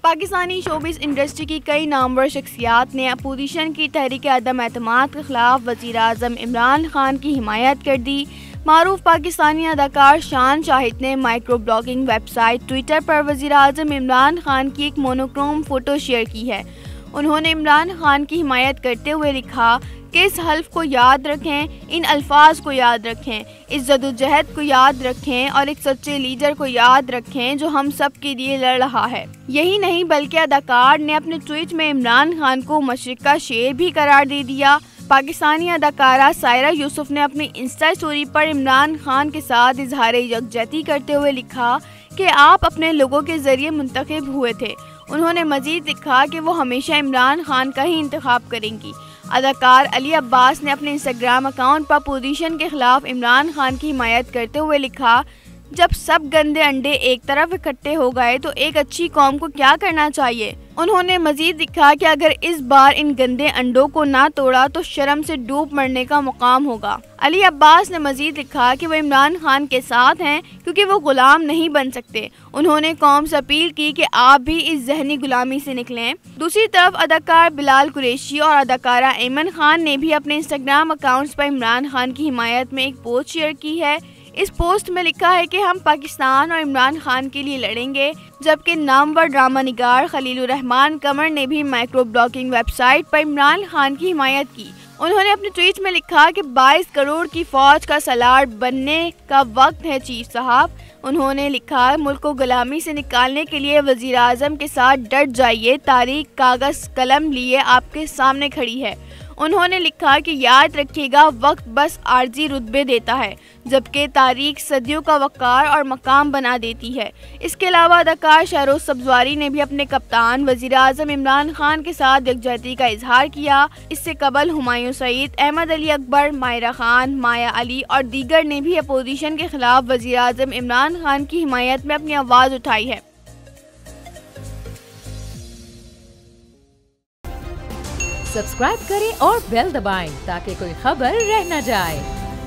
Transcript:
Pakistani showbiz industry की कई नामवर शख्सियात ने अपोजिशन की तहरीक अदम एतमाद के खिलाफ वज़ीर आज़म इमरान खान की हिमायत कर दी। मारूफ पाकिस्तानी अदाकार शान शाहिद ने माइक्रो ब्लॉगिंग वेबसाइट ट्विटर पर वज़ीर आज़म इमरान खान की एक मोनोक्रोम फ़ोटो शेयर की है। उन्होंने इमरान खान की हिमायत करते हुए लिखा कि इस हल्फ को याद रखें, इन अल्फाज को याद रखें, इस जदोजहद को याद रखें और एक सच्चे लीडर को याद रखें जो हम सब के लिए लड़ रहा है। यही नहीं बल्कि अदाकार ने अपने ट्वीट में इमरान खान को मशरिक़ का शेर भी करार दे दिया। पाकिस्तानी अदाकारा सायरा यूसुफ ने अपनी इंस्टा स्टोरी पर इमरान खान के साथ इजहार यकजहती करते हुए लिखा कि आप अपने लोगों के जरिए मुंतखब हुए थे। उन्होंने मजीद लिखा कि वो हमेशा इमरान खान का ही इंतखाब करेंगी। अदाकार अली अब्बास ने अपने इंस्टाग्राम अकाउंट पर पोजीशन के खिलाफ इमरान खान की हिमायत करते हुए लिखा, जब सब गंदे अंडे एक तरफ इकट्ठे हो गए तो एक अच्छी कौम को क्या करना चाहिए। उन्होंने मजीद लिखा कि अगर इस बार इन गंदे अंडों को ना तोड़ा तो शर्म से डूब मरने का मुकाम होगा। अली अब्बास ने मजीद लिखा कि वो इमरान खान के साथ हैं क्योंकि वो गुलाम नहीं बन सकते। उन्होंने कौम से अपील की कि आप भी इस जहनी गुलामी से निकलें। दूसरी तरफ अदाकार बिलाल कुरैशी और अदाकारा ऐमन खान ने भी अपने इंस्टाग्राम अकाउंट्स पर इमरान खान की हिमायत में एक पोस्ट शेयर की है। इस पोस्ट में लिखा है कि हम पाकिस्तान और इमरान खान के लिए लड़ेंगे। जबकि नामवर ड्रामा निगार खलीलुर रहमान कमर ने भी माइक्रो ब्लॉगिंग वेबसाइट पर इमरान खान की हिमायत की। उन्होंने अपने ट्वीट में लिखा कि 22 करोड़ की फौज का सलार बनने का वक्त है चीफ साहब। उन्होंने लिखा, मुल्क को गुलामी से निकालने के लिए वजीर आज़म के साथ डट जाइए, तारीख कागज़ कलम लिए आपके सामने खड़ी है। उन्होंने लिखा कि याद रखिएगा, वक्त बस आर्जी रुतबे देता है जबकि तारीख सदियों का वक़ार और मकाम बना देती है। इसके अलावा अदाकार शाहरुख सब्ज़वारी ने भी अपने कप्तान वज़ीर आज़म इमरान खान के साथ यकजहती का इजहार किया। इससे कबल हुमायूं सईद, अहमद अली अकबर, मायरा खान, माया अली और दीगर ने भी अपोजिशन के खिलाफ वज़ीर आज़म इमरान खान की हिमायत में अपनी आवाज़ उठाई है। सब्सक्राइब करें और बेल दबाएं ताकि कोई खबर रह न जाए।